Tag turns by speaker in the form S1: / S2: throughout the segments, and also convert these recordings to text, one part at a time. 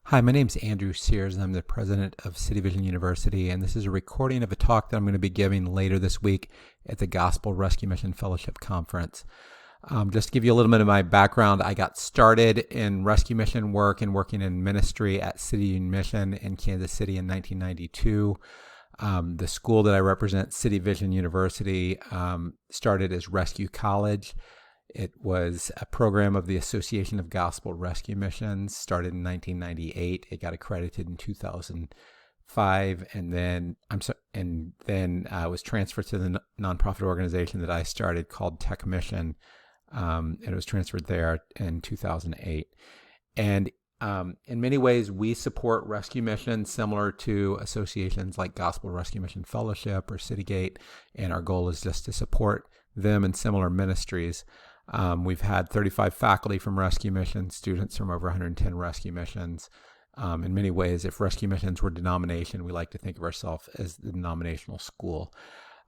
S1: Hi, my name's Andrew Sears, and I'm the president of City Vision University, and this is a recording of a talk that I'm going to be giving later this week at the Gospel Rescue Mission Fellowship Conference. Just to give you a little bit of my background, I got started in rescue mission work and working in ministry at City Union Mission in Kansas City in 1992. The school that I represent, City Vision University, started as Rescue College. It was a program of the Association of Gospel Rescue Missions, started in 1998. It got accredited in 2005, and then was transferred to the nonprofit organization that I started called Tech Mission, and it was transferred there in 2008. And in many ways, we support rescue missions similar to associations like Gospel Rescue Mission Fellowship or Citygate, and our goal is just to support them and similar ministries. We've had 35 faculty from rescue missions, students from over 110 rescue missions. In many ways, if rescue missions were denomination, we like to think of ourselves as the denominational school.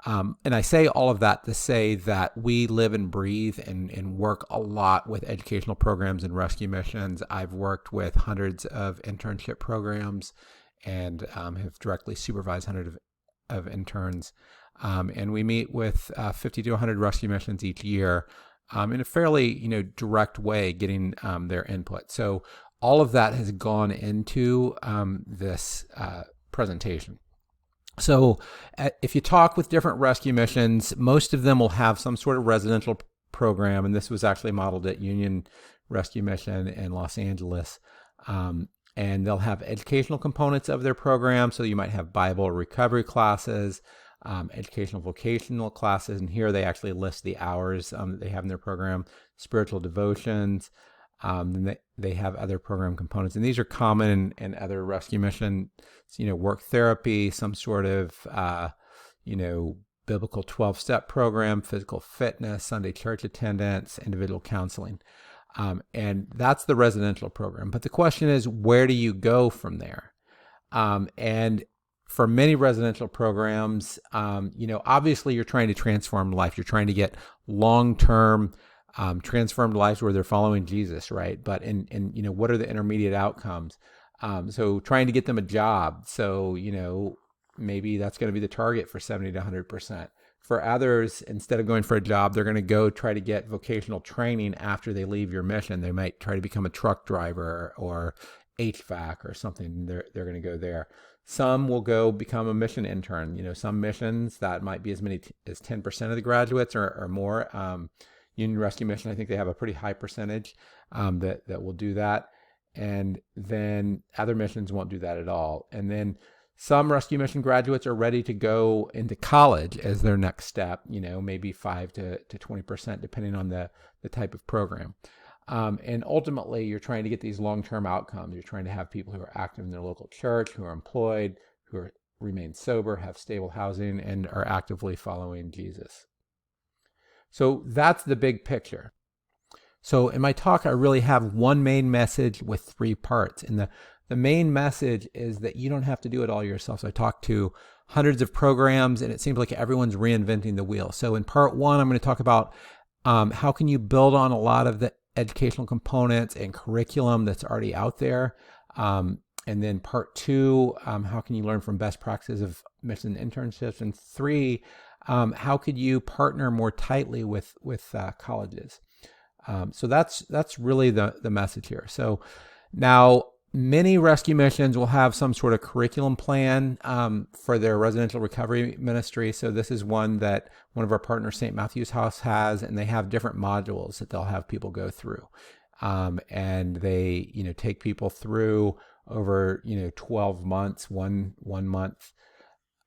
S1: And I say all of that to say that we live and breathe and work a lot with educational programs and rescue missions. I've worked with hundreds of internship programs and have directly supervised hundreds of interns. And we meet with 50 to 100 rescue missions each year. In a fairly, direct way, getting their input. So all of that has gone into this presentation. So if you talk with different rescue missions, most of them will have some sort of residential program, and this was actually modeled at Union Rescue Mission in Los Angeles. And they'll have educational components of their program, so you might have Bible or recovery classes, educational vocational classes, and here they actually list the hours that they have in their program, spiritual devotions, then they have other program components, and these are common in other rescue missions, work therapy, some sort of, biblical 12-step program, physical fitness, Sunday church attendance, individual counseling. And that's the residential program. But the question is, where do you go from there? And for many residential programs, obviously you're trying to transform life. You're trying to get long-term transformed lives where they're following Jesus, right? But what are the intermediate outcomes? So trying to get them a job. So, maybe that's going to be the target for 70 to 100%. For others, instead of going for a job, they're going to go try to get vocational training after they leave your mission. They might try to become a truck driver or HVAC or something. They're going to go there. Some will go become a mission intern. Some missions that might be as many as 10% of the graduates or more. Union Rescue Mission, I think they have a pretty high percentage that will do that. And then other missions won't do that at all. And then some rescue mission graduates are ready to go into college as their next step, maybe 5 to 20%, depending on the type of program. And ultimately, you're trying to get these long-term outcomes. You're trying to have people who are active in their local church, who are employed, remain sober, have stable housing, and are actively following Jesus. So that's the big picture. So in my talk, I really have one main message with 3 parts. And the main message is that you don't have to do it all yourself. So I talked to hundreds of programs, and it seems like everyone's reinventing the wheel. So in part 1, I'm going to talk about how can you build on a lot of the educational components and curriculum that's already out there. And then part 2, how can you learn from best practices of mission internships? And 3, how could you partner more tightly with colleges? So that's really the message here. So now many rescue missions will have some sort of curriculum plan for their residential recovery ministry. So this is one that one of our partners, St. Matthew's House, has, and they have different modules that they'll have people go through. And they, take people through over, 12 months, one month,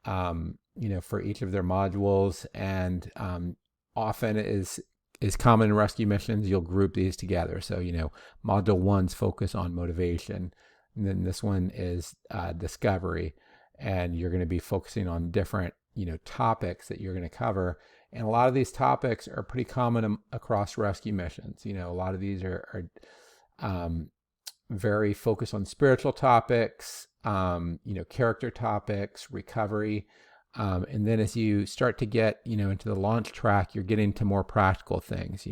S1: for each of their modules. And often is common in rescue missions, you'll group these together. So, module 1's focus on motivation. And then this one is discovery. And you're going to be focusing on different, topics that you're going to cover. And a lot of these topics are pretty common across rescue missions. A lot of these are very focused on spiritual topics, character topics, recovery. And then as you start to get, into the launch track, you're getting to more practical things,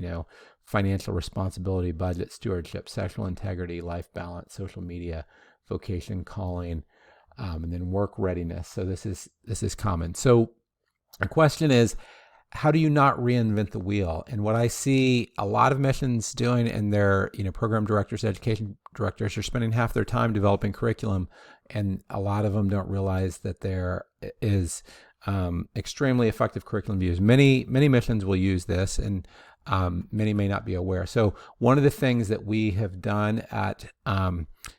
S1: financial responsibility, budget, stewardship, sexual integrity, life balance, social media, vocation, calling, and then work readiness. So this is common. So the question is, how do you not reinvent the wheel? And what I see a lot of missions doing, and their program directors, education directors, are spending half their time developing curriculum, and a lot of them don't realize that there is extremely effective curriculum views. Many missions will use this, and many may not be aware. So one of the things that we have done at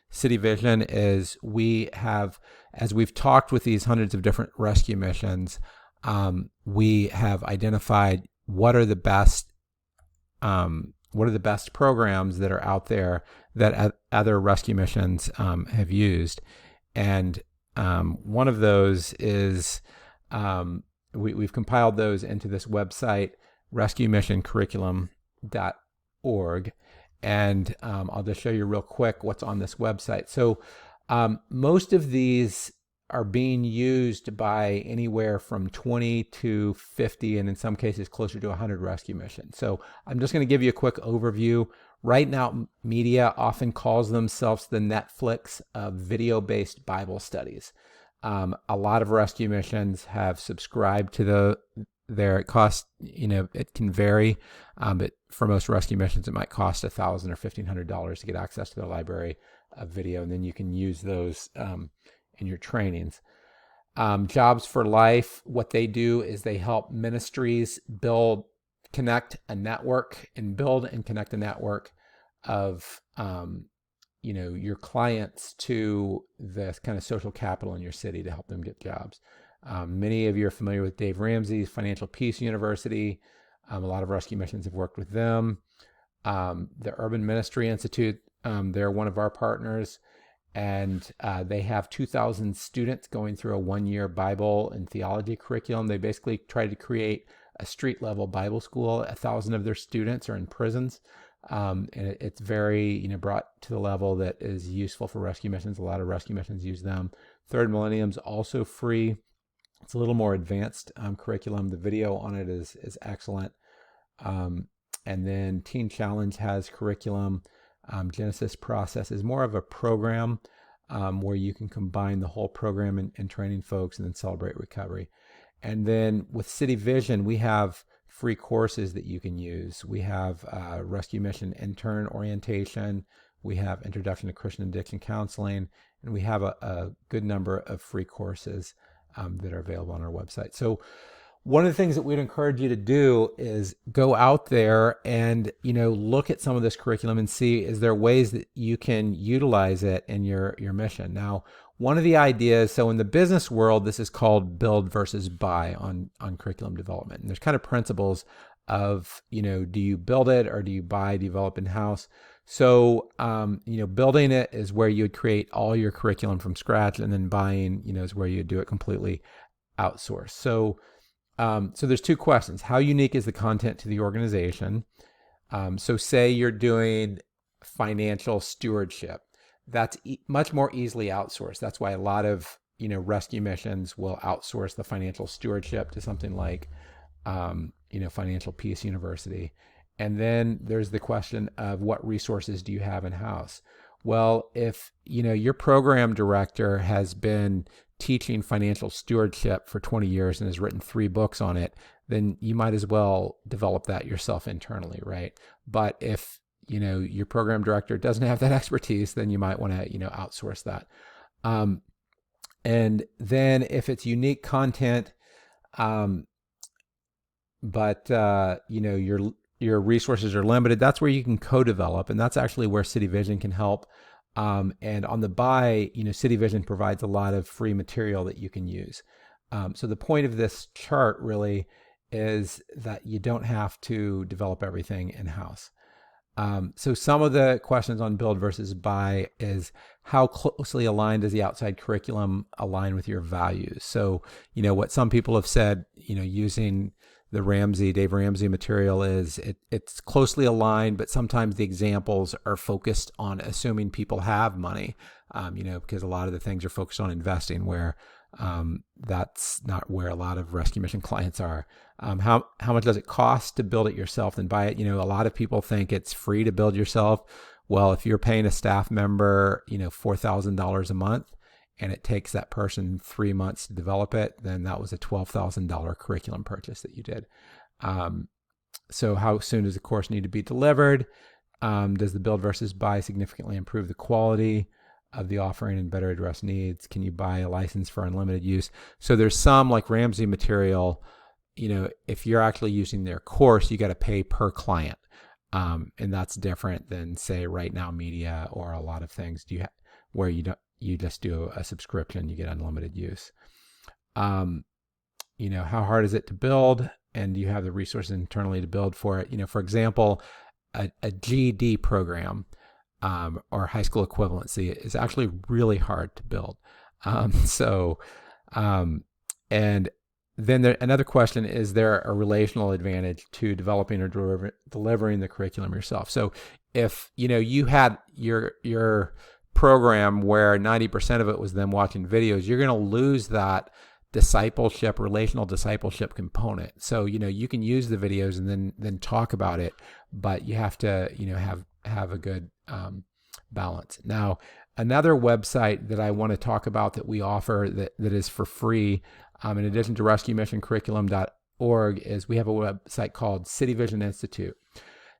S1: City Vision is we have, as we've talked with these hundreds of different rescue missions, we have identified what are the best programs that are out there that other rescue missions have used. And one of those is we've compiled those into this website, rescuemissioncurriculum.org. And I'll just show you real quick what's on this website. So most of these are being used by anywhere from 20 to 50, and in some cases closer to 100 rescue missions. So I'm just going to give you a quick overview. Right now, media often calls themselves the Netflix of video-based Bible studies. A lot of rescue missions have subscribed to their cost. It can vary, but for most rescue missions, it might cost $1,000 or $1,500 to get access to their library of video, and then you can use those in your trainings. Jobs for Life, what they do is they help ministries build and connect a network of your clients to the kind of social capital in your city to help them get jobs. Many of you are familiar with Dave Ramsey's Financial Peace University. A lot of rescue missions have worked with them. The Urban Ministry Institute, they're one of our partners, and they have 2,000 students going through a one-year Bible and theology curriculum. They basically try to create a street-level Bible school. 1,000 of their students are in prisons, and it's very brought to the level that is useful for rescue missions. A lot of rescue missions use them. Third Millennium's also free. It's a little more advanced curriculum. The video on it is excellent. And then Teen Challenge has curriculum. Genesis Process is more of a program where you can combine the whole program and training folks and then Celebrate Recovery. And then with City Vision, we have free courses that you can use. We have Rescue Mission Intern Orientation. We have Introduction to Christian Addiction Counseling. And we have a good number of free courses that are available on our website. So one of the things that we'd encourage you to do is go out there and, look at some of this curriculum and see, is there ways that you can utilize it in your mission? Now, one of the ideas, so in the business world, this is called build versus buy on curriculum development. And there's kind of principles of, do you build it or do you buy, develop in-house? So, building it is where you would create all your curriculum from scratch, and then buying, is where you do it completely outsourced. So there's two questions. How unique is the content to the organization? So say you're doing financial stewardship. That's much more easily outsourced. That's why a lot of, rescue missions will outsource the financial stewardship to something like, Financial Peace University. And then there's the question of what resources do you have in-house? Well, if, your program director has been teaching financial stewardship for 20 years and has written 3 books on it, then you might as well develop that yourself internally, right? But if, your program director doesn't have that expertise, then you might want to, outsource that. And then if it's unique content, but, your resources are limited, that's where you can co-develop. And that's actually where City Vision can help. And on the buy, City Vision provides a lot of free material that you can use. So the point of this chart really is that you don't have to develop everything in-house. So some of the questions on build versus buy is, how closely aligned does the outside curriculum align with your values? So, what some people have said, using the Dave Ramsey material is it's closely aligned, but sometimes the examples are focused on assuming people have money, because a lot of the things are focused on investing, where That's not where a lot of rescue mission clients are. How much does it cost to build it yourself and buy it? A lot of people think it's free to build yourself. Well, if you're paying a staff member, $4,000 a month, and it takes that person 3 months to develop it, then that was a $12,000 curriculum purchase that you did. So how soon does the course need to be delivered? Does the build versus buy significantly improve the quality of the offering and better address needs? Can you buy a license for unlimited use? So there's some, like Ramsey material, if you're actually using their course, you got to pay per client. And that's different than, say, Right Now Media or a lot of things where you just do a subscription, you get unlimited use. How hard is it to build? And do you have the resources internally to build for it? For example, a GED program or high school equivalency is actually really hard to build. And then another question, is there a relational advantage to developing or delivering the curriculum yourself? So if you had your program where 90% of it was them watching videos, you're going to lose that relational discipleship component. So you can use the videos and then talk about it, but you have to have a good balance. Now, another website that I want to talk about that we offer that is for free, in addition to rescuemissioncurriculum.org, is we have a website called City Vision Institute.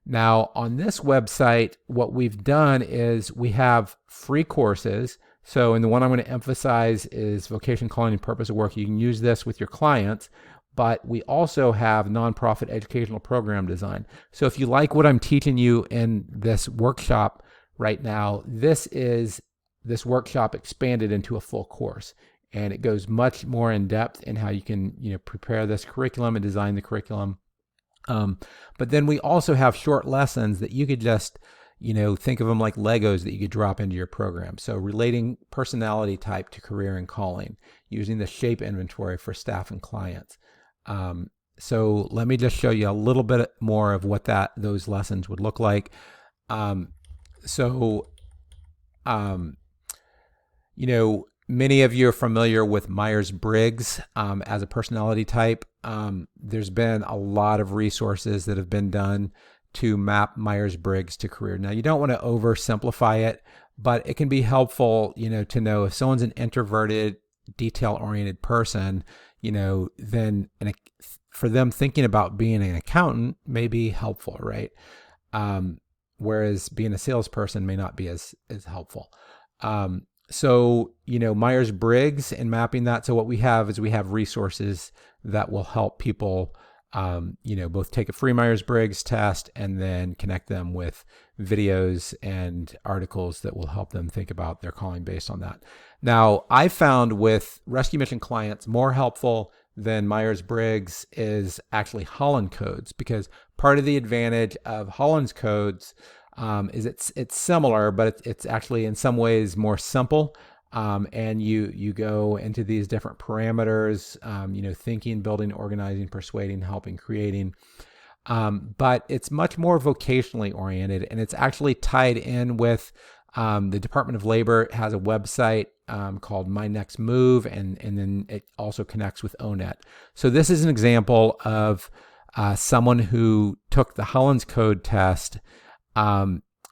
S1: Now, on this website, what we've done is we have free courses. So, and the one I'm going to emphasize is Vocation, Calling, and Purpose of Work. You can use this with your clients, but we also have nonprofit educational program design. So if you like what I'm teaching you in this workshop right now, this workshop expanded into a full course. And it goes much more in depth in how you can, prepare this curriculum and design the curriculum. But then we also have short lessons that you could just, think of them like Legos that you could drop into your program. So relating personality type to career and calling, using the shape inventory for staff and clients. So let me just show you a little bit more of what those lessons would look like. Many of you are familiar with Myers-Briggs as a personality type. There's been a lot of resources that have been done to map Myers-Briggs to career. Now, you don't want to oversimplify it, but it can be helpful, to know if someone's an introverted, detail-oriented person, then for them thinking about being an accountant may be helpful, right? Whereas being a salesperson may not be as helpful. So, Myers-Briggs and mapping that. So what we have is we have resources that will help people, both take a free Myers-Briggs test and then connect them with videos and articles that will help them think about their calling based on that. Now, I found with rescue mission clients, more helpful than Myers-Briggs is actually Holland Codes, because part of the advantage of Holland Codes is it's similar, but it's actually in some ways more simple. And you go into these different parameters, thinking, building, organizing, persuading, helping, creating. But it's much more vocationally oriented, and it's actually tied in with the Department of Labor has a website called My Next Move, and then it also connects with ONET. So this is an example of someone who took the Holland Code test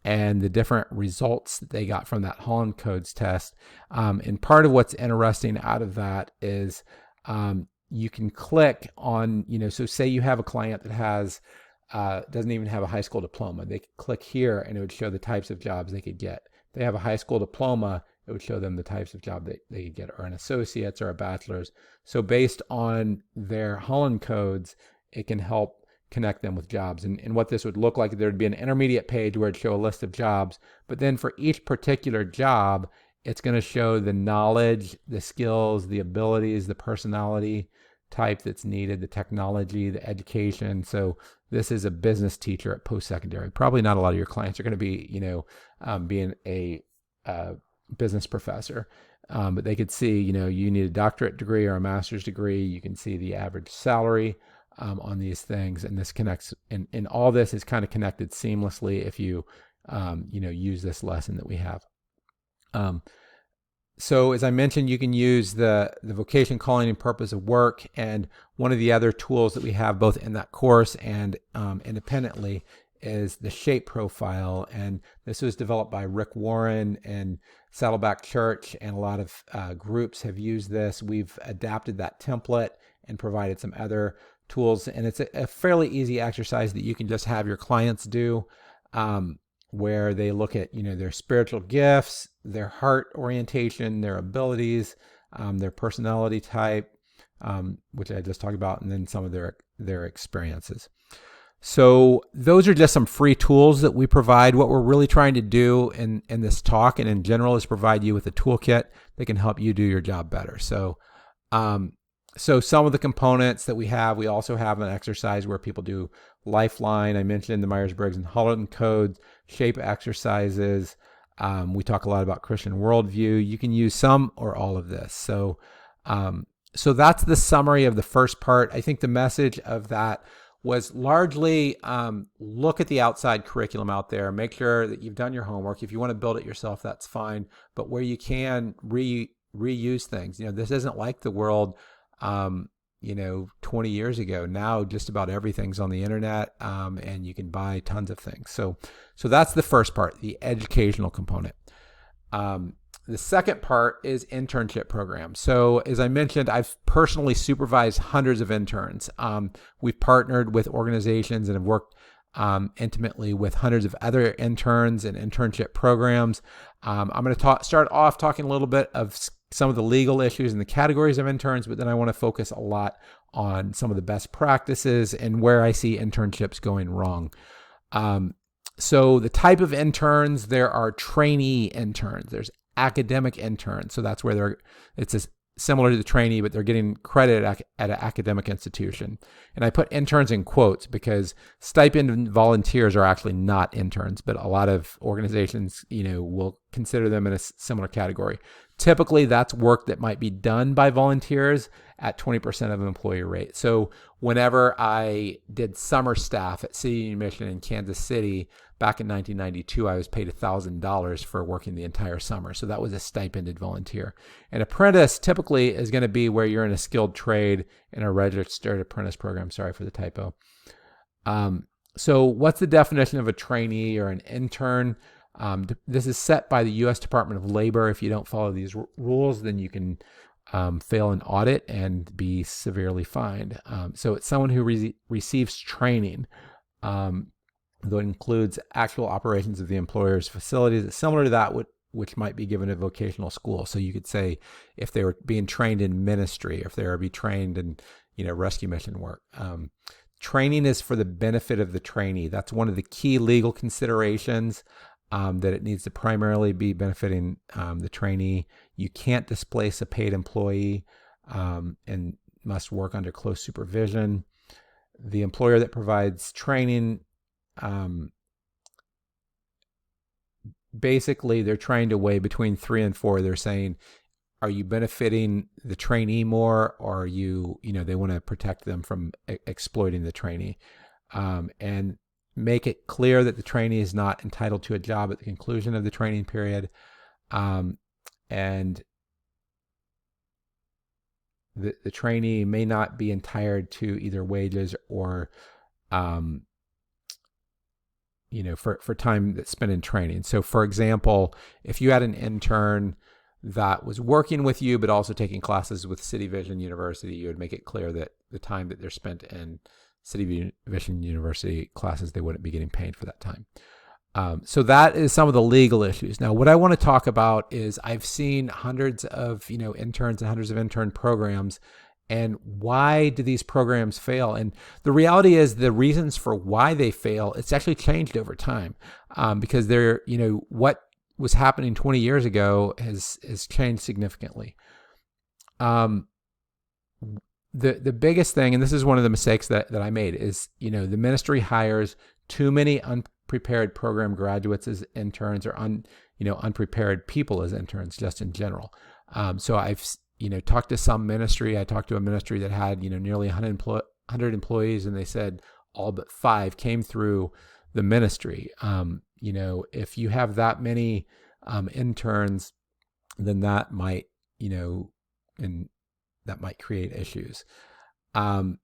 S1: and the different results that they got from that Holland Codes test. And part of what's interesting out of that is you can click on, so say you have a client that has doesn't even have a high school diploma. They could click here and it would show the types of jobs they could get. If they have a high school diploma, it would show them the types of job they could get, or an associate's or a bachelor's. So based on their Holland Codes, it can help connect them with jobs. And what this would look like, there'd be an intermediate page where it'd show a list of jobs, but then for each particular job, it's going to show the knowledge, the skills, the abilities, the personality type that's needed, the technology, the education. So this is a business teacher at post-secondary. Probably not a lot of your clients are going to be, being a business professor. But they could see, you need a doctorate degree or a master's degree. You can see the average salary on these things, and this connects, and all this is kind of connected seamlessly if you, use this lesson that we have. So as I mentioned, you can use the vocation, calling, and purpose of work. And one of the other tools that we have both in that course and independently is the shape profile. And this was developed by Rick Warren and Saddleback Church, and a lot of groups have used this. We've adapted that template and provided some other tools. And it's a fairly easy exercise that you can just have your clients do. Where they look at, their spiritual gifts, their heart orientation, their abilities, their personality type, which I just talked about, and then some of their experiences. So those are just some free tools that we provide. What we're really trying to do in this talk and in general is provide you with a toolkit that can help you do your job better. So some of the components that we also have an exercise where people do Lifeline. I mentioned the Myers-Briggs and Holland Codes, shape exercises. We talk a lot about Christian worldview. You can use some or all of this. So that's the summary of the first part. I think the message of that was largely look at the outside curriculum out there. Make sure that you've done your homework. If you want to build it yourself, that's fine. But where you can, reuse things. This isn't like the world 20 years ago. Now just about everything's on the internet, and you can buy tons of things. So that's the first part, the educational component. The second part is internship programs. So as I mentioned, I've personally supervised hundreds of interns. We've partnered with organizations and have worked intimately with hundreds of other interns and internship programs. I'm going to start off talking a little bit of some of the legal issues and the categories of interns, but then I want to focus a lot on some of the best practices and where I see internships going wrong. So the type of interns, there are trainee interns, there's academic interns. So that's where it's similar to the trainee, but they're getting credit at an academic institution. And I put interns in quotes because stipend volunteers are actually not interns, but a lot of organizations, will consider them in a similar category. Typically, that's work that might be done by volunteers at 20% of an employee rate. So whenever I did summer staff at City Union Mission in Kansas City back in 1992, I was paid $1,000 for working the entire summer. So that was a stipended volunteer. An apprentice typically is going to be where you're in a skilled trade in a registered apprentice program. Sorry for the typo. So what's the definition of a trainee or an intern? This is set by the U.S. Department of Labor. If you don't follow these rules, then you can fail an audit and be severely fined. So it's someone who receives training, though it includes actual operations of the employer's facilities. It's similar to that which might be given at vocational school. So you could say if they were being trained in ministry, if they were being trained in rescue mission work. Training is for the benefit of the trainee. That's one of the key legal considerations. That it needs to primarily be benefiting the trainee. You can't displace a paid employee and must work under close supervision. The employer that provides training, basically they're trying to weigh between 3 and 4. They're saying, are you benefiting the trainee more, or are they want to protect them from exploiting the trainee? And make it clear that the trainee is not entitled to a job at the conclusion of the training period. And the trainee may not be entitled to either wages or, for time that's spent in training. So for example, if you had an intern that was working with you, but also taking classes with City Vision University, you would make it clear that the time that they're spent in City Vision University classes, they wouldn't be getting paid for that time. So that is some of the legal issues. Now, what I want to talk about is I've seen hundreds of interns and hundreds of intern programs, and why do these programs fail? And the reality is the reasons for why they fail, it's actually changed over time, because they're what was happening 20 years ago has changed significantly. The biggest thing, and this is one of the mistakes that I made, is the ministry hires too many unprepared program graduates as interns, or unprepared people as interns just in general. So I've talked to some ministry. I talked to a ministry that had nearly 100 employees, and they said all but 5 came through the ministry. If you have that many interns, then that might, and that might create issues. The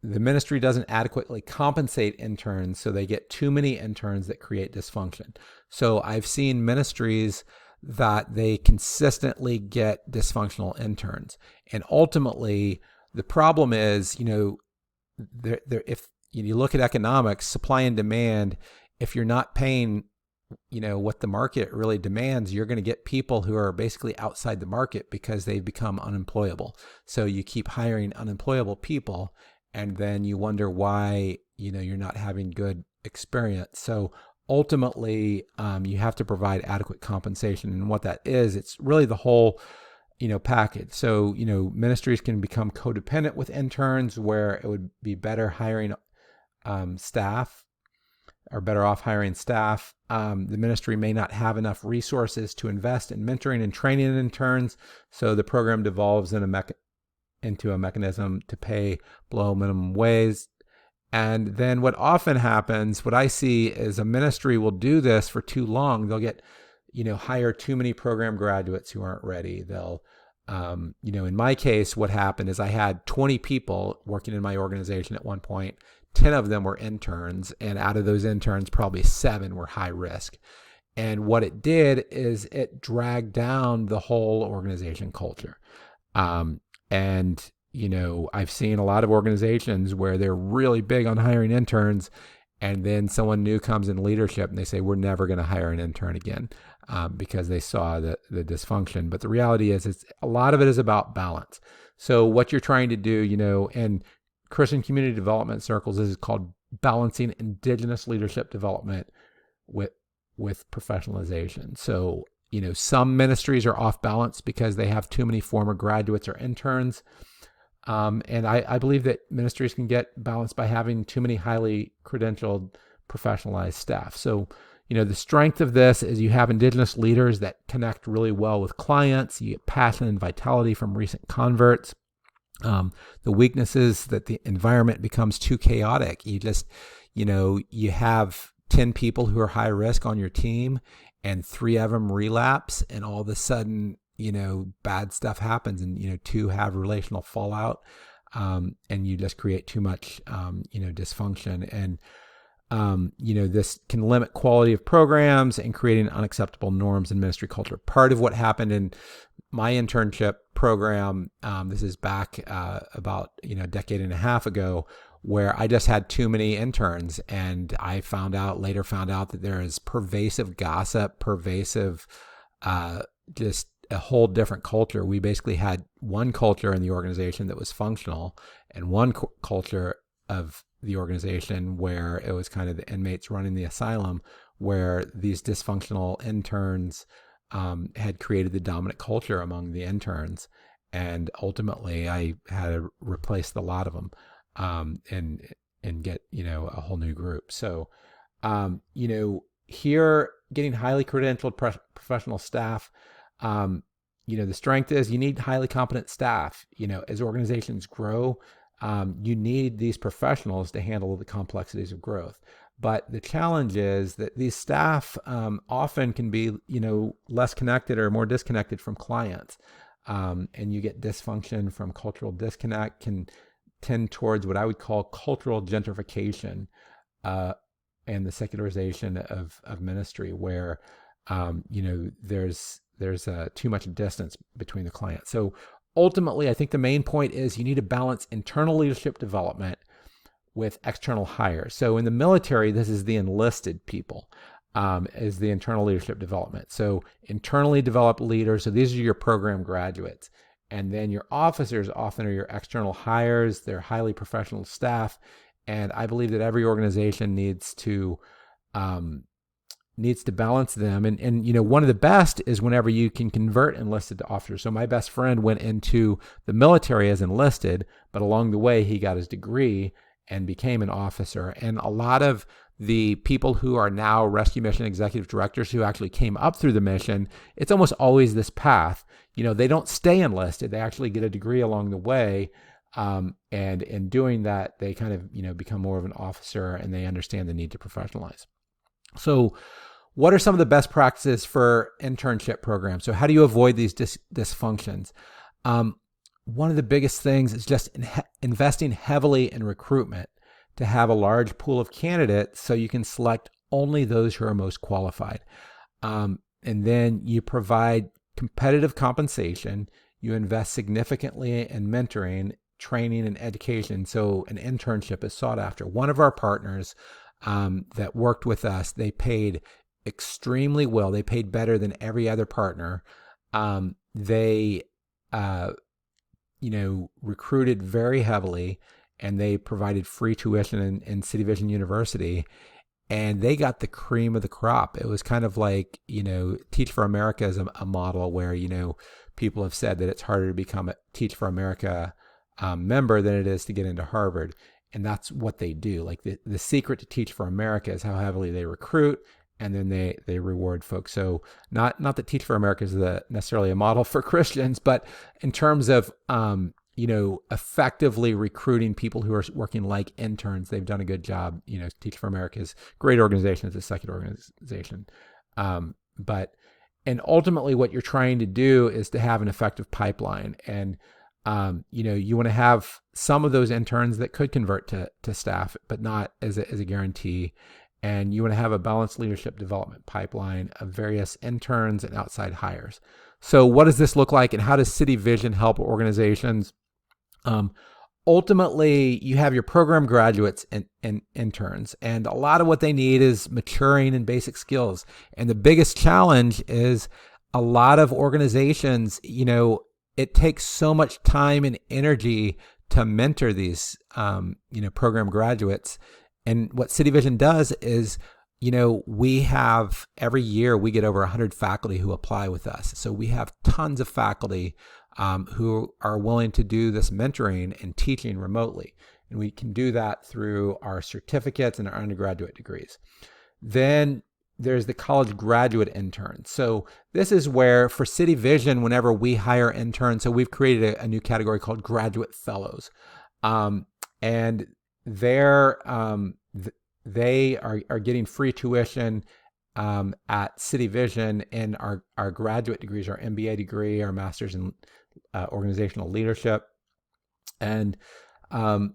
S1: ministry doesn't adequately compensate interns, so they get too many interns that create dysfunction. So I've seen ministries that they consistently get dysfunctional interns. And ultimately, the problem is, if you look at economics, supply and demand, if you're not paying, what the market really demands, you're going to get people who are basically outside the market because they've become unemployable. So you keep hiring unemployable people, and then you wonder why, you're not having good experience. So ultimately, you have to provide adequate compensation. And what that is, it's really the whole, package. So, ministries can become codependent with interns, where it would be better hiring staff, or better off hiring staff. The ministry may not have enough resources to invest in mentoring and training interns. So the program devolves into a mechanism to pay below minimum wage. And then what often happens, what I see is a ministry will do this for too long. They'll get, hire too many program graduates who aren't ready. They'll, in my case, what happened is I had 20 people working in my organization at one point. 10 of them were interns, and out of those interns, probably 7 were high risk. And what it did is it dragged down the whole organization culture. And, I've seen a lot of organizations where they're really big on hiring interns, and then someone new comes in leadership and they say, we're never going to hire an intern again, because they saw the dysfunction. But the reality is, a lot of it is about balance. So what you're trying to do, and Christian community development circles is called balancing Indigenous leadership development with professionalization. So, some ministries are off balance because they have too many former graduates or interns. And I believe that ministries can get balanced by having too many highly credentialed, professionalized staff. So, the strength of this is you have Indigenous leaders that connect really well with clients. You get passion and vitality from recent converts. The weaknesses that the environment becomes too chaotic. You just, you have 10 people who are high risk on your team, and 3 of them relapse, and all of a sudden, bad stuff happens, and, 2 have relational fallout, and you just create too much, dysfunction. And, this can limit quality of programs and creating unacceptable norms in ministry culture. Part of what happened in my internship program, this is back about a decade and a half ago, where I just had too many interns, and I later found out that there is pervasive gossip, just a whole different culture. We basically had one culture in the organization that was functional, and one culture of the organization where it was kind of the inmates running the asylum, where these dysfunctional interns had created the dominant culture among the interns. And ultimately, I had to replace the lot of them, and get, a whole new group. So, here, getting highly credentialed professional staff, the strength is you need highly competent staff. As organizations grow, you need these professionals to handle the complexities of growth. But the challenge is that these staff often can be, less connected or more disconnected from clients. And you get dysfunction from cultural disconnect, can tend towards what I would call cultural gentrification, and the secularization of ministry, where, there's too much distance between the client. So ultimately, I think the main point is you need to balance internal leadership development with external hires. So in the military, this is the enlisted people, is the internal leadership development. So internally developed leaders, so these are your program graduates. And then your officers often are your external hires. They're highly professional staff. And I believe that every organization needs to balance them. And one of the best is whenever you can convert enlisted to officers. So my best friend went into the military as enlisted, but along the way, he got his degree and became an officer. And a lot of the people who are now rescue mission executive directors who actually came up through the mission, it's almost always this path. They don't stay enlisted. They actually get a degree along the way. And in doing that, they kind of, become more of an officer, and they understand the need to professionalize. So what are some of the best practices for internship programs? So how do you avoid these dysfunctions? One of the biggest things is just investing heavily in recruitment to have a large pool of candidates so you can select only those who are most qualified. And then you provide competitive compensation. You invest significantly in mentoring, training, and education. So an internship is sought after. One of our partners that worked with us, they paid extremely well. They paid better than every other partner. They recruited very heavily, and they provided free tuition in City Vision University, and they got the cream of the crop. It was kind of like, Teach for America is a model where, people have said that it's harder to become a Teach for America member than it is to get into Harvard. And that's what they do. Like the secret to Teach for America is how heavily they recruit, and then they reward folks. So not that Teach for America is necessarily a model for Christians, but in terms of effectively recruiting people who are working like interns, they've done a good job. Teach for America is a great organization. It's a secular organization. And ultimately what you're trying to do is to have an effective pipeline. And you want to have some of those interns that could convert to staff, but not as a guarantee. And you want to have a balanced leadership development pipeline of various interns and outside hires. So what does this look like, and how does City Vision help organizations? Ultimately, you have your program graduates and interns, and a lot of what they need is maturing in basic skills. And the biggest challenge is a lot of organizations, it takes so much time and energy to mentor these, program graduates. And what City Vision does is, we have every year we get over 100 faculty who apply with us. So we have tons of faculty who are willing to do this mentoring and teaching remotely. And we can do that through our certificates and our undergraduate degrees. Then there's the college graduate intern. So this is where for City Vision, whenever we hire interns, so we've created a new category called graduate fellows. And they are getting free tuition at City Vision, and our graduate degrees, our MBA degree, our master's in organizational leadership. And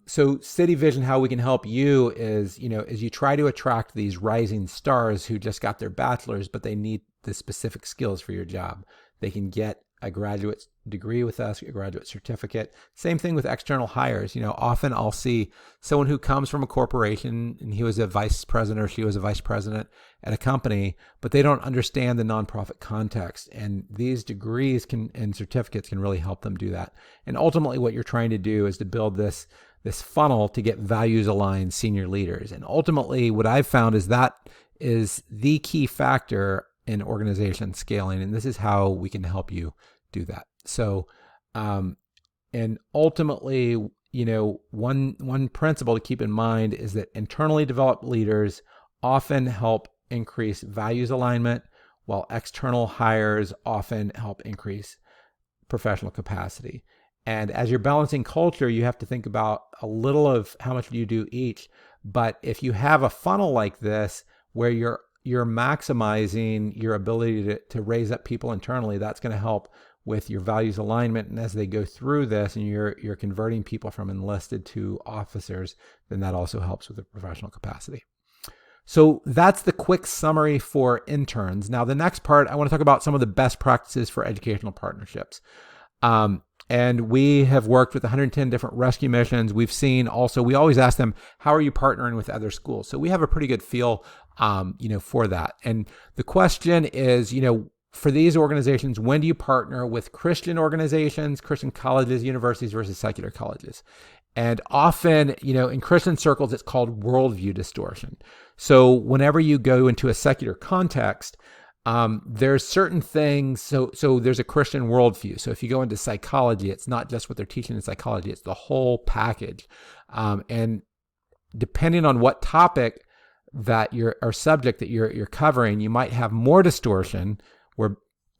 S1: so City Vision, how we can help you is, as you try to attract these rising stars who just got their bachelor's, but they need the specific skills for your job. They can get a graduate degree with us, a graduate certificate. Same thing with external hires. Often I'll see someone who comes from a corporation and he was a vice president or she was a vice president at a company, but they don't understand the nonprofit context. And these degrees and certificates can really help them do that. And ultimately what you're trying to do is to build this funnel to get values aligned senior leaders. And ultimately what I've found is that is the key factor in organization scaling. And this is how we can help you do that. So, and ultimately, one principle to keep in mind is that internally developed leaders often help increase values alignment, while external hires often help increase professional capacity. And as you're balancing culture, you have to think about a little of how much you do each. But if you have a funnel like this, where you're maximizing your ability to raise up people internally, that's going to help with your values alignment. And as they go through this and you're converting people from enlisted to officers, then that also helps with the professional capacity. So that's the quick summary for interns. Now, the next part, I want to talk about some of the best practices for educational partnerships. And we have worked with 110 different rescue missions. We've seen also, we always ask them, how are you partnering with other schools? So we have a pretty good feel, for that. And the question is, for these organizations, when do you partner with Christian organizations, Christian colleges, universities versus secular colleges? And often, in Christian circles, it's called worldview distortion. So whenever you go into a secular context, there's certain things. So there's a Christian worldview. So if you go into psychology, it's not just what they're teaching in psychology, it's the whole package. And depending on what topic that or subject that you're covering, you might have more distortion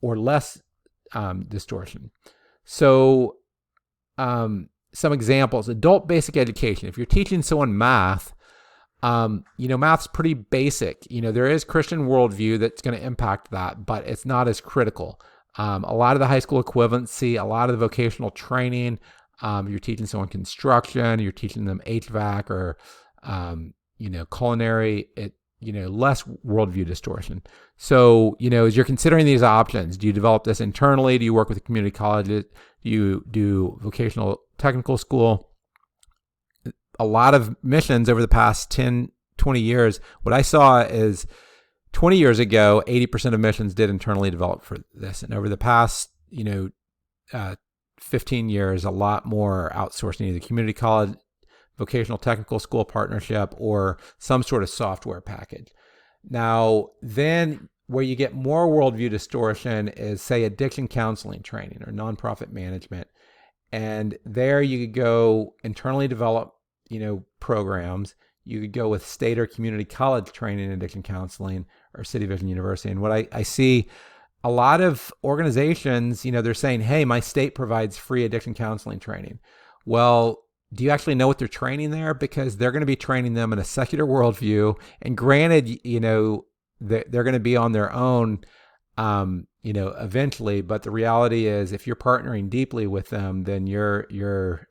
S1: or less distortion. So some examples: adult basic education. If you're teaching someone math, Math's pretty basic. There is Christian worldview that's going to impact that, but it's not as critical. A lot of the high school equivalency, a lot of the vocational training, you're teaching someone construction, you're teaching them HVAC or, culinary, less worldview distortion. So, as you're considering these options, do you develop this internally? Do you work with the community colleges? Do you do vocational technical school? A lot of missions over the past 10, 20 years, what I saw is 20 years ago, 80% of missions did internally develop for this. And over the past, 15 years, a lot more outsourcing, either community college, vocational technical school partnership, or some sort of software package. Now, then where you get more worldview distortion is, say, addiction counseling training or nonprofit management. And there you could go internally develop, programs. You could go with state or community college training in addiction counseling or City Vision University. And what I see a lot of organizations, they're saying, hey, my state provides free addiction counseling training. Well, do you actually know what they're training there? Because they're going to be training them in a secular worldview. And granted, they're going to be on their own, eventually. But the reality is, if you're partnering deeply with them, then you're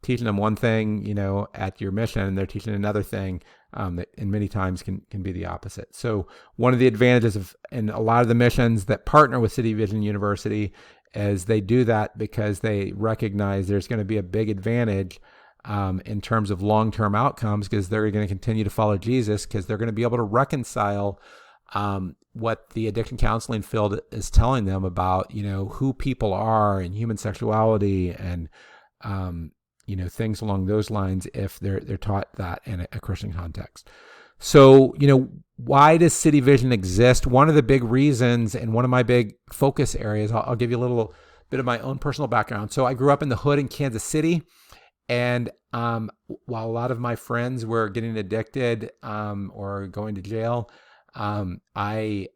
S1: teaching them one thing, at your mission, and they're teaching another thing that, and many times can be the opposite. So one of the advantages of, in a lot of the missions that partner with City Vision University, is they do that because they recognize there's going to be a big advantage in terms of long-term outcomes, because they're going to continue to follow Jesus, because they're going to be able to reconcile what the addiction counseling field is telling them about, who people are and human sexuality and, things along those lines, if they're taught that in a Christian context. So, why does City Vision exist? One of the big reasons, and one of my big focus areas, I'll give you a little bit of my own personal background. So I grew up in the hood in Kansas City. And while a lot of my friends were getting addicted or going to jail, my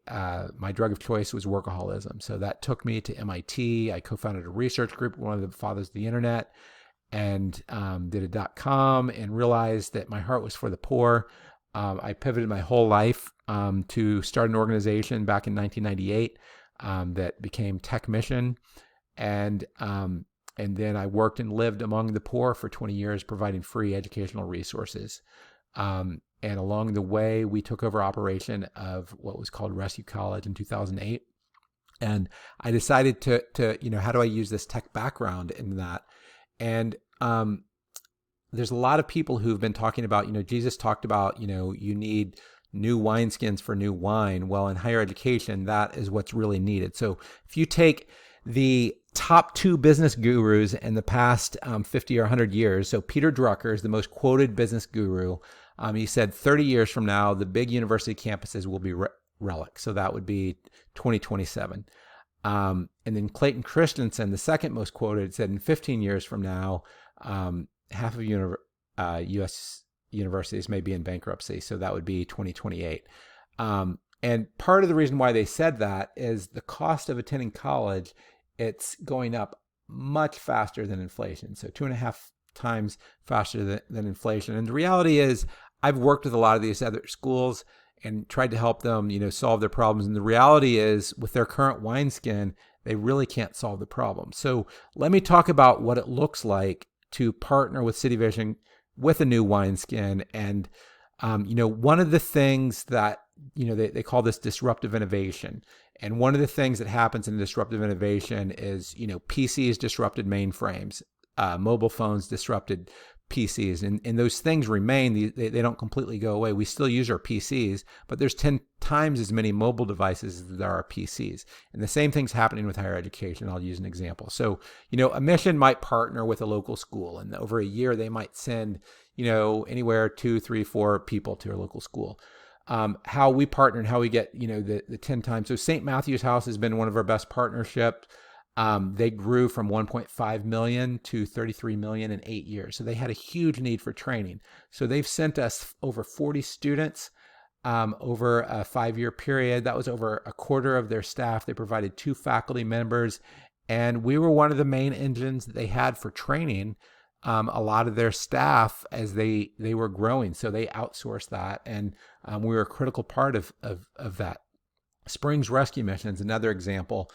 S1: drug of choice was workaholism. So that took me to MIT. I co-founded a research group, one of the fathers of the internet, and did a .com, and realized that my heart was for the poor. I pivoted my whole life to start an organization back in 1998 that became Tech Mission, and then I worked and lived among the poor for 20 years, providing free educational resources. And along the way, we took over operation of what was called Rescue College in 2008. And I decided to how do I use this tech background in that? And there's a lot of people who've been talking about, Jesus talked about, you need new wineskins for new wine. Well, in higher education, that is what's really needed. So if you take the top two business gurus in the past 50 or 100 years, so Peter Drucker is the most quoted business guru. He said 30 years from now, the big university campuses will be relics. So that would be 2027. And then Clayton Christensen, the second most quoted, said in 15 years from now, half of U.S. universities may be in bankruptcy. So that would be 2028. And part of the reason why they said that is the cost of attending college, it's going up much faster than inflation. So 2.5 times faster than inflation. And the reality is, I've worked with a lot of these other schools and tried to help them, solve their problems. And the reality is, with their current wineskin, they really can't solve the problem. So let me talk about what it looks like to partner with City Vision with a new wineskin. And, one of the things that, they call this disruptive innovation. And one of the things that happens in disruptive innovation is, PCs disrupted mainframes, mobile phones disrupted PCs, and those things remain. They don't completely go away. We still use our PCs, but there's 10 times as many mobile devices as there are PCs. And the same thing's happening with higher education. I'll use an example. So, a mission might partner with a local school, and over a year, they might send, anywhere 2, 3, 4 people to a local school. How we partner and how we get, the 10 times. So St. Matthew's House has been one of our best partnerships. They grew from 1.5 million to 33 million in 8 years. So they had a huge need for training. So they've sent us over 40 students over a 5-year period. That was over a quarter of their staff. They provided 2 faculty members, and we were one of the main engines that they had for training a lot of their staff as they were growing. So they outsourced that, and we were a critical part of that. Springs Rescue Missions, another example.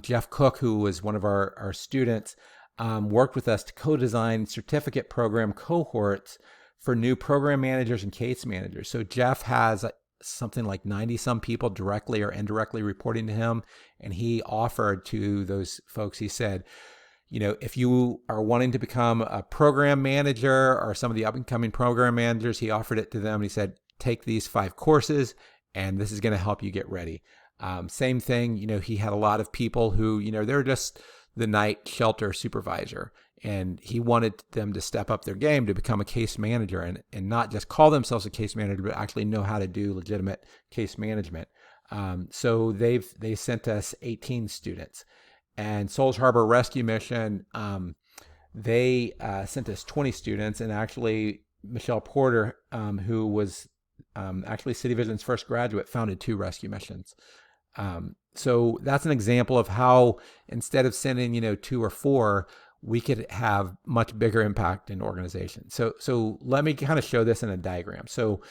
S1: Jeff Cook, who was one of our students, worked with us to co-design certificate program cohorts for new program managers and case managers. So Jeff has something like 90 some people directly or indirectly reporting to him. And he offered to those folks, he said, if you are wanting to become a program manager or some of the up and coming program managers, he offered it to them. He said, take these 5 courses and this is going to help you get ready. Same thing, he had a lot of people who, they're just the night shelter supervisor, and he wanted them to step up their game to become a case manager and not just call themselves a case manager, but actually know how to do legitimate case management. So they sent us 18 students. And Souls Harbor Rescue Mission, they sent us 20 students, and actually Michelle Porter, who was actually City Vision's first graduate, founded 2 rescue missions. So that's an example of how instead of sending, 2 or 4, we could have much bigger impact in organizations. So let me kind of show this in a diagram. So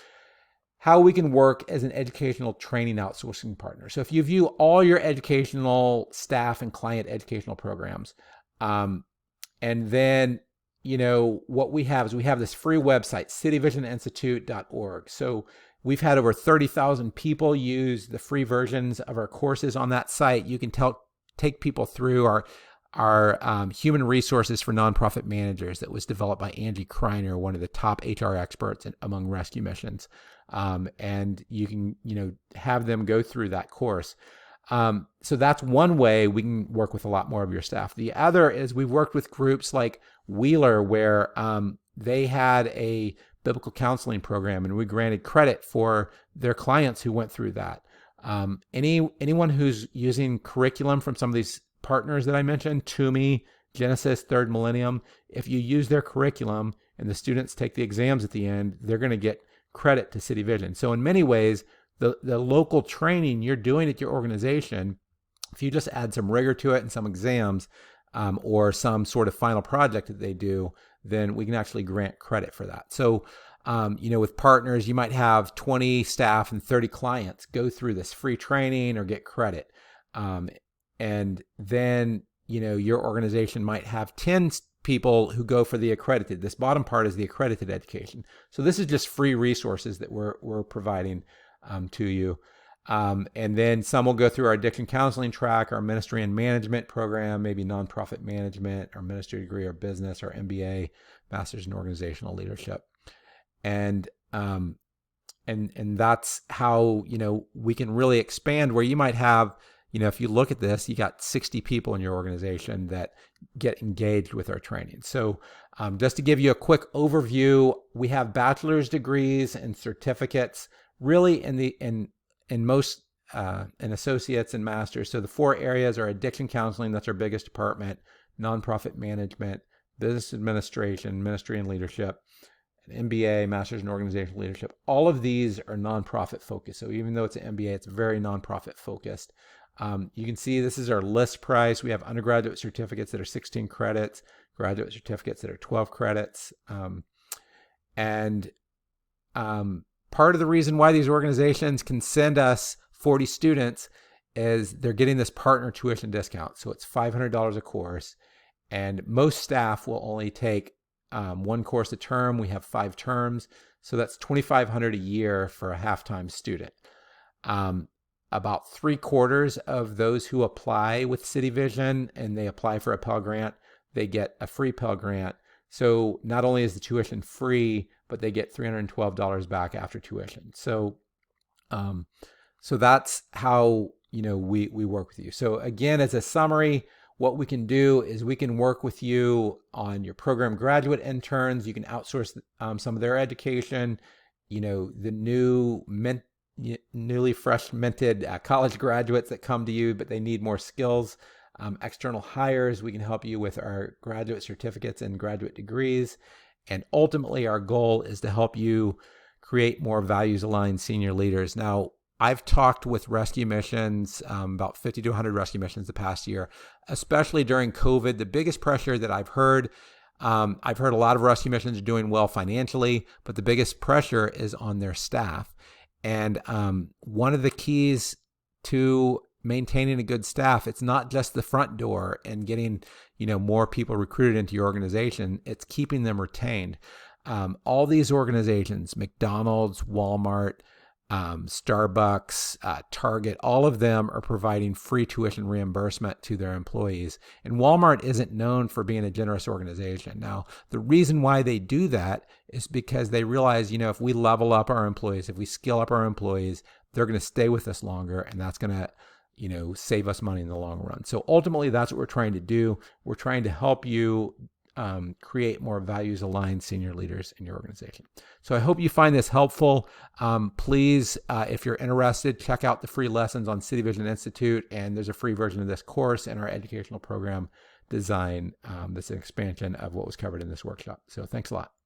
S1: how we can work as an educational training outsourcing partner. So if you view all your educational staff and client educational programs, and then, what we have is we have this free website, cityvisioninstitute.org. So we've had over 30,000 people use the free versions of our courses on that site. You can take people through our human resources for nonprofit managers that was developed by Angie Kreiner, one of the top HR experts among rescue missions. And you can, have them go through that course. So that's one way we can work with a lot more of your staff. The other is we've worked with groups like Wheeler, where they had a biblical counseling program, and we granted credit for their clients who went through that. Anyone who's using curriculum from some of these partners that I mentioned, Toomey, Genesis, Third Millennium, if you use their curriculum and the students take the exams at the end, they're going to get credit to City Vision. So in many ways, the local training you're doing at your organization, if you just add some rigor to it and some exams, or some sort of final project that they do, then we can actually grant credit for that. So, with partners, you might have 20 staff and 30 clients go through this free training or get credit. And then, your organization might have 10 people who go for the accredited. This bottom part is the accredited education. So this is just free resources that we're providing to you. And then some will go through our addiction counseling track, our ministry and management program, maybe nonprofit management, our ministry degree, or business, or MBA, master's in organizational leadership. And that's how, we can really expand, where you might have, if you look at this, you got 60 people in your organization that get engaged with our training. So just to give you a quick overview, we have bachelor's degrees and certificates really in most in associates and masters. So the 4 areas are addiction counseling, that's our biggest department, nonprofit management, business administration, ministry and leadership, an MBA, master's in organizational leadership. All of these are nonprofit focused. So even though it's an MBA, it's very nonprofit focused. You can see this is our list price. We have undergraduate certificates that are 16 credits, graduate certificates that are 12 credits. Part of the reason why these organizations can send us 40 students is they're getting this partner tuition discount. So it's $500 a course, and most staff will only take 1 course a term. We have 5 terms. So that's $2,500 a year for a half-time student. About 3/4 of those who apply with City Vision and they apply for a Pell Grant, they get a free Pell Grant. So not only is the tuition free, but they get $312 back after tuition. So, so that's how, we work with you. So again, as a summary, what we can do is we can work with you on your program graduate interns. You can outsource some of their education. The newly fresh minted college graduates that come to you, but they need more skills. External hires, we can help you with our graduate certificates and graduate degrees. And ultimately, our goal is to help you create more values-aligned senior leaders. Now, I've talked with rescue missions, about 50 to 100 rescue missions the past year, especially during COVID. The biggest pressure that I've heard I've heard a lot of rescue missions are doing well financially, but the biggest pressure is on their staff. And one of the keys to maintaining a good staff, it's not just the front door and getting, more people recruited into your organization. It's keeping them retained. All these organizations, McDonald's, Walmart, Starbucks, Target, all of them are providing free tuition reimbursement to their employees. And Walmart isn't known for being a generous organization. Now, the reason why they do that is because they realize, if we level up our employees, if we skill up our employees, they're going to stay with us longer, and that's going to, save us money in the long run. So ultimately, that's what we're trying to do. We're trying to help you create more values-aligned senior leaders in your organization. So I hope you find this helpful. Please, if you're interested, check out the free lessons on City Vision Institute, and there's a free version of this course in our educational program design. That's an expansion of what was covered in this workshop. So thanks a lot.